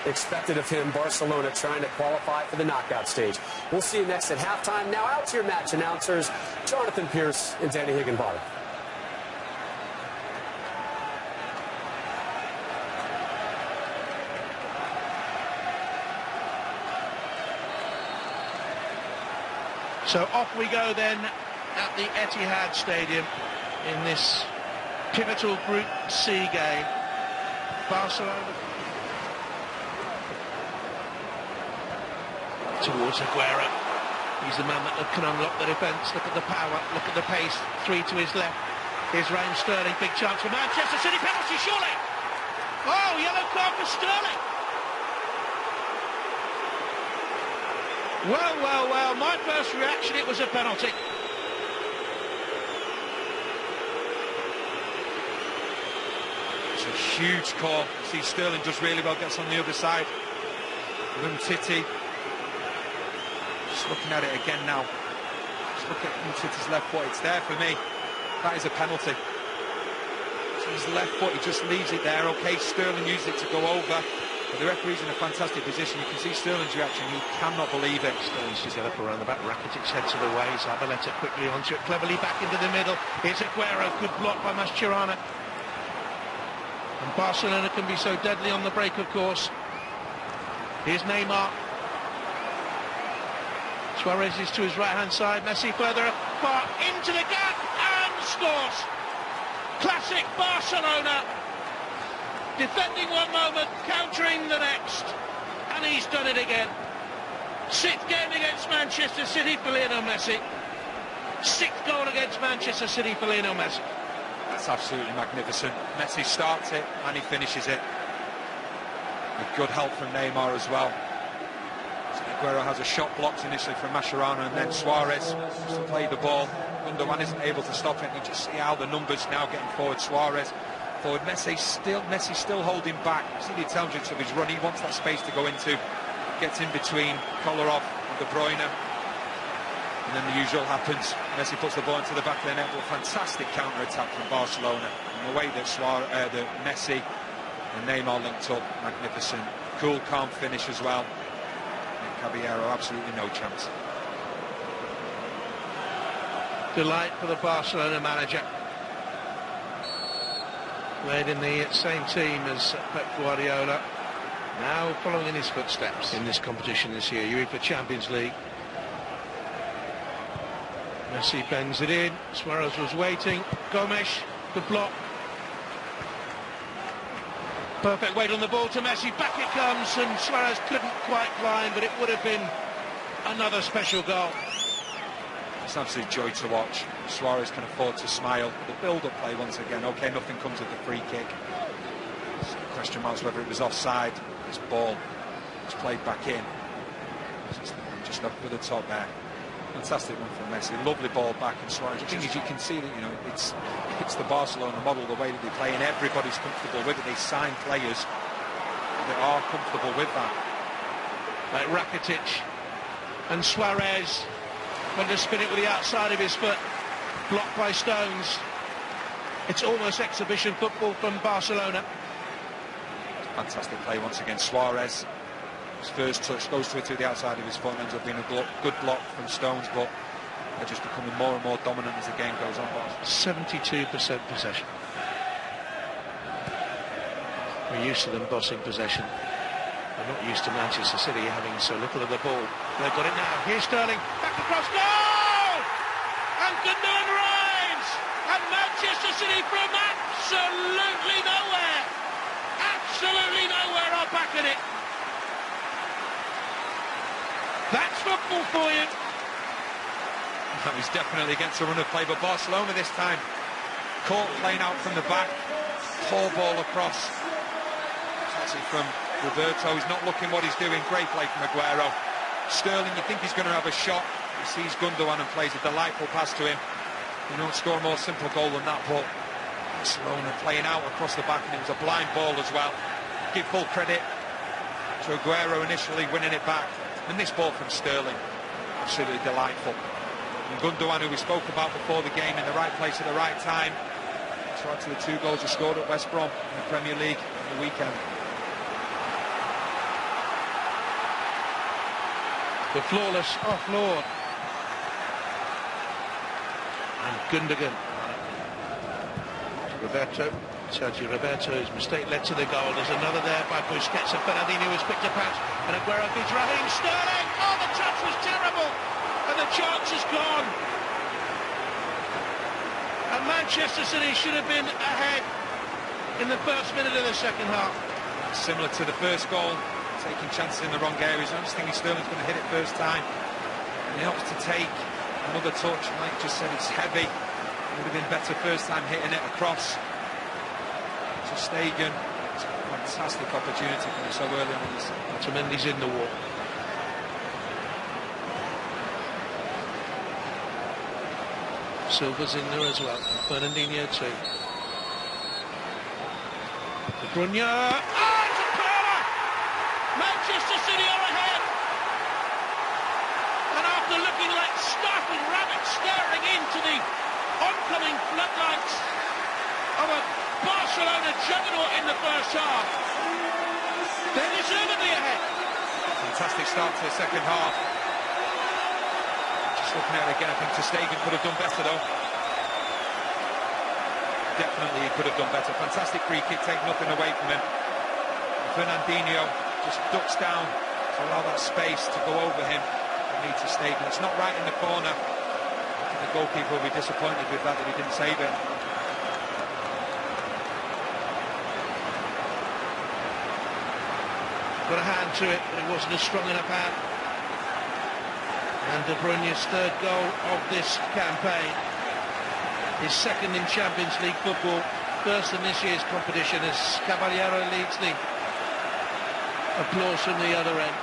expected of him. Barcelona trying to qualify for the knockout stage. We'll see you next at halftime. Now out to your match announcers, Jonathan Pierce and Danny Higginbottom. So off we go then at the Etihad Stadium in this pivotal Group C game. Barcelona towards Aguero. He's the man that can unlock the defence. Look at the power, look at the pace. 3 to his left. Here's Raheem Sterling. Big chance for Manchester City. Penalty, surely. Oh, yellow card for Sterling. Well, well, well, my first reaction, it was a penalty. It's a huge call. See, Sterling does really well, gets on the other side. Umtiti. Just looking at it again now. Just look at Umtiti's left foot, it's there for me. That is a penalty. So his left foot, he just leaves it there. Okay, Sterling used it to go over. But the referee's in a fantastic position. You can see Sterling's reaction. He cannot believe it. Sterling's just up around the back. Rakitic heads to the way. Zabaleta quickly onto it. Cleverly back into the middle. Here's Aguero. Good block by Mascherano. And Barcelona can be so deadly on the break, of course. Here's Neymar. Suarez is to his right-hand side. Messi further apart. Into the gap and scores. Classic Barcelona. Defending one moment, countering the next, and he's done it again. 6th game against Manchester City for Lionel Messi. 6th goal against Manchester City for Lionel Messi. That's absolutely magnificent. Messi starts it and he finishes it. With good help from Neymar as well. So Aguero has a shot blocked initially from Mascherano, and then Suarez to play the ball. Gundogan isn't able to stop it. You just see how the numbers now getting forward. Suarez forward, Messi still holding back. See the intelligence of his run. He wants that space to go into. Gets in between Kolarov and De Bruyne, and then the usual happens. Messi puts the ball into the back of the net. But a fantastic counter-attack from Barcelona, and the way that Messi and Neymar linked up, magnificent. Cool, calm finish as well. And Caballero, absolutely no chance. Delight for the Barcelona manager. Played in the same team as Pep Guardiola, now following in his footsteps in this competition this year, UEFA Champions League. Messi bends it in. Suarez was waiting. Gomes, good block. Perfect weight on the ball to Messi. Back it comes, and Suarez couldn't quite climb, but it would have been another special goal. It's an absolute joy to watch. Suarez can afford to smile. The build-up play once again. Okay, nothing comes of the free kick. Question marks whether it was offside. This ball was played back in. Just up with the top there. Fantastic one from Messi. Lovely ball back, and Suarez. The thing is, you can see that, you know, it's the Barcelona model, the way that they play, and everybody's comfortable with it. They sign players that are comfortable with that. Like Rakitic and Suarez. Went to spin it with the outside of his foot, blocked by Stones. It's almost exhibition football from Barcelona. Fantastic play once again. Suarez, his first touch goes to it through the outside of his foot, and ends up being a good block from Stones, but they're just becoming more and more dominant as the game goes on. 72% possession. We're used to them bossing possession. We're not used to Manchester City having so little of the ball. They've got it now. Here's Sterling. Back across. Goal! And Gundogan arrives. And Manchester City from absolutely nowhere. Absolutely nowhere are back in it. That's football for you. That was definitely against a run of play, but Barcelona this time caught playing out from the back. Poor ball across. Actually from Roberto, he's not looking what he's doing. Great play from Aguero. Sterling, you think he's going to have a shot. He sees Gundogan and plays a delightful pass to him. You don't score a more simple goal than that, but Barcelona playing out across the back, and it was a blind ball as well. Give full credit to Aguero initially winning it back. And this ball from Sterling, absolutely delightful. And Gundogan, who we spoke about before the game, in the right place at the right time. So actually the 2 goals he scored at West Brom in the Premier League on the weekend. The flawless offload. And Gundogan. Sergio Roberto's mistake led to the goal. There's another there by Busquets, and Fernandinho has picked up out. And Aguero beats Raheem Sterling. Oh, the touch was terrible. And the chance is gone. And Manchester City should have been ahead in the first minute of the second half. Similar to the first goal, taking chances in the wrong areas. I'm just thinking Sterling's going to hit it first time. And he opts to take another touch. Mike just said it's heavy. It would have been better first time hitting it across to Stegen. It's a fantastic opportunity for him so early on in this. Otamendi's in the wall. Silva's in there as well. Fernandinho too. De Bruyne. Oh, it's a corner! Manchester City are ahead. And after looking like startled rabbits staring into the oncoming floodlights of a Barcelona juggernaut in the first half, they're deservedly ahead. Fantastic start to the second half. Just looking at it again, I think Ter Stegen could have done better though. Definitely he could have done better. Fantastic free kick, take nothing away from him. Fernandinho just ducks down to allow that space to go over him and meet Ter Stegen. It's not right in the corner. I think the goalkeeper will be disappointed with that he didn't save it. Got a hand to it, but it wasn't a strong enough hand. And De Bruyne's third goal of this campaign. His second in Champions League football, first in this year's competition, as Caballero leads the applause from the other end.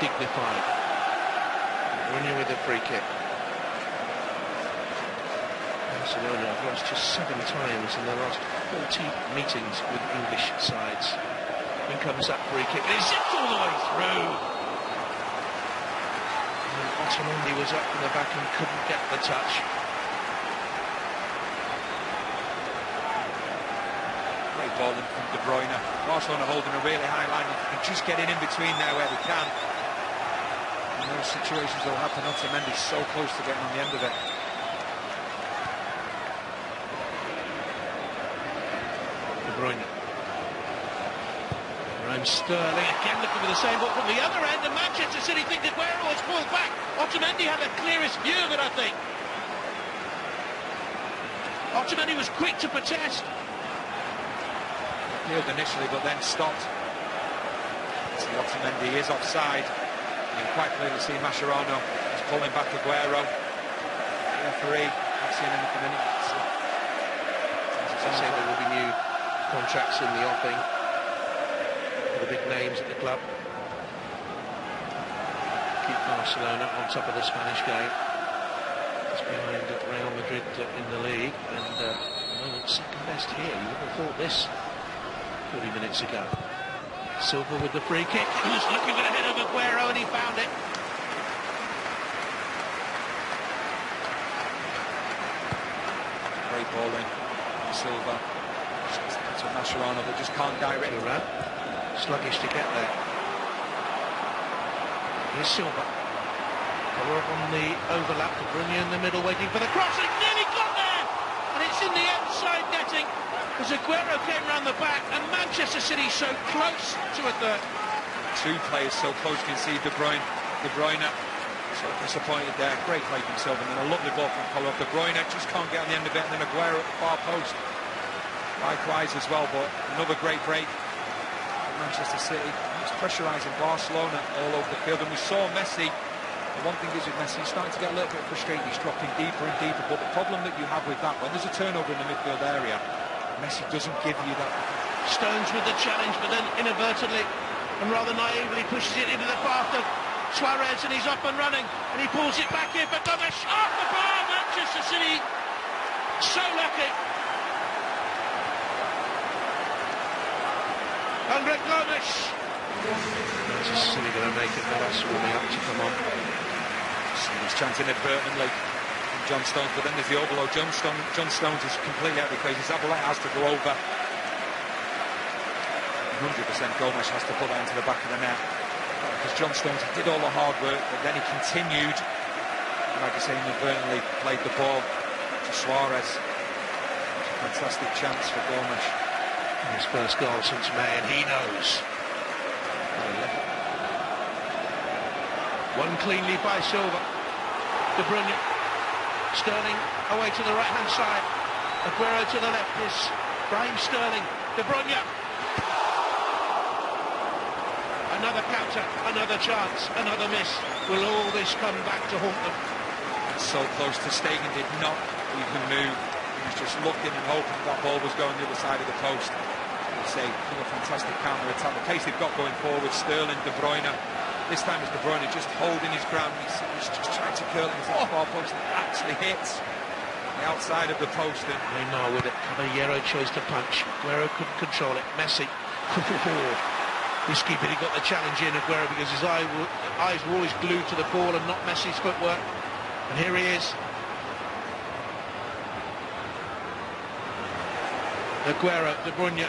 Dignified. Bruyne with a free kick. Barcelona have lost just 7 times in their last 40 meetings with English sides. In comes that free kick, and it's zipped all the way through. And Otamendi was up in the back and couldn't get the touch. Great ball in from De Bruyne. Barcelona holding a really high line and just getting in between there where they can. In those situations will happen. Otamendi so close to getting on the end of it. De Bruyne. And Sterling again looking for the same ball from the other end, and Manchester City think Aguero has pulled back. Otamendi had the clearest view of it, I think. Otamendi was quick to protest. Appealed initially, but then stopped. See, Otamendi is offside. You can quite clearly see Mascherano is pulling back Aguero. The referee not seeing anything in it. As I say, there will be new contracts in the offing. The big names at the club. Keep Barcelona on top of the Spanish game. It's behind Real Madrid in the league, and at the moment second best here. You would have thought this 40 minutes ago. Silva with the free kick. He was looking for the head of Aguero, and he found it. Great ball in. Silva. To Mascherano, but just can't direct it around. Sluggish to get there. Here's Silva. Cover up on the overlap. De Bruyne in the middle waiting for the cross. It nearly got there! And it's in the outside netting as Aguero came round the back, and Manchester City so close to a third. Two players so close to concede. De Bruyne so disappointed there. Great play from Silva, and then a lovely ball from Colo. De Bruyne just can't get on the end of it, and then Aguero at the far post. Likewise as well, but another great break. Manchester City, he's pressurising Barcelona all over the field, and we saw Messi. The one thing is with Messi, he's starting to get a little bit frustrated. He's dropping deeper and deeper, but the problem that you have with that, when there's a turnover in the midfield area, Messi doesn't give you that. Stones with the challenge, but then inadvertently and rather naively pushes it into the path of Suarez, and he's up and running, and he pulls it back in, but Gomes off the bar. Manchester City so lucky. Andre Gomes. Manchester City going to make it. The last warming up to come on. He's chanting inadvertently from John Stones, but then there's the overload. John Stones is completely out of the equation. Zabaleta has to go over. 100% Gomes has to put that into the back of the net. because John Stones did all the hard work, but then he continued, like I say, inadvertently played the ball to Suarez. It's a fantastic chance for Gomes. His first goal since May, and he knows. One clean lead by Silva. De Bruyne. Sterling away to the right-hand side. Aguero to the left is Raheem Sterling. De Bruyne. Another counter, another chance, another miss. Will all this come back to haunt them? So close to Stegen, did not even move. He was just looking and hoping that ball was going the other side of the post. I say, a fantastic counter-attack. The pace they've got going forward, Sterling, De Bruyne. This time it's De Bruyne just holding his ground. He's just trying to curl it into the far post. It actually hits the outside of the post. And Neymar with it. Caballero chose to punch. Aguero couldn't control it. Messi. This keeper, he got the challenge in, Aguero, because his eyes were always glued to the ball and not Messi's footwork. And here he is. Aguero, De Bruyne.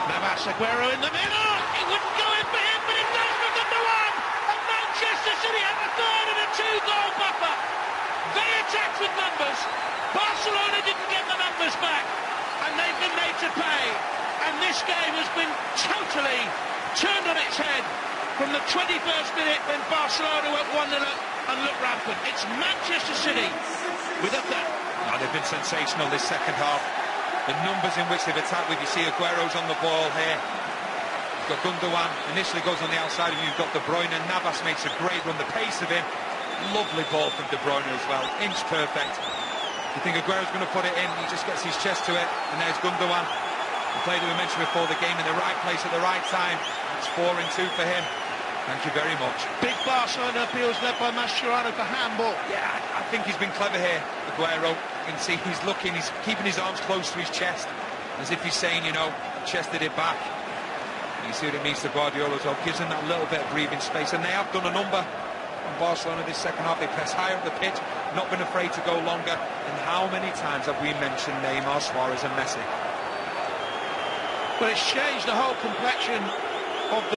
Navas, Aguero in the middle. It wouldn't go in for him, but it does for number one. And Manchester City have a third and a two-goal buffer. They attacked with numbers. Barcelona didn't get the numbers back, and they've been made to pay. And this game has been totally turned on its head from the 21st minute when Barcelona went 1-0 and looked rampant. It's Manchester City with a third. oh, they've been sensational this second half. The numbers in which they've attacked with, you see Aguero's on the ball here. You've got Gundogan, initially goes on the outside, and you've got De Bruyne. Navas makes a great run, the pace of him. Lovely ball from De Bruyne as well, inch perfect. You think Aguero's going to put it in, he just gets his chest to it, and there's Gundogan. The player that we mentioned before the game, in the right place at the right time. It's 4-2 for him. Thank you very much. Big Barcelona appeals led by Mascherano for handball. Yeah, I think he's been clever here, Aguero. You can see he's looking, he's keeping his arms close to his chest, as if he's saying, you know, chested it back. You see what it means to Guardiola as well, gives him that little bit of breathing space, and they have done a number on Barcelona this second half. They press higher up the pitch, not been afraid to go longer. And how many times have we mentioned Neymar, Suarez and Messi? Well, it's changed the whole complexion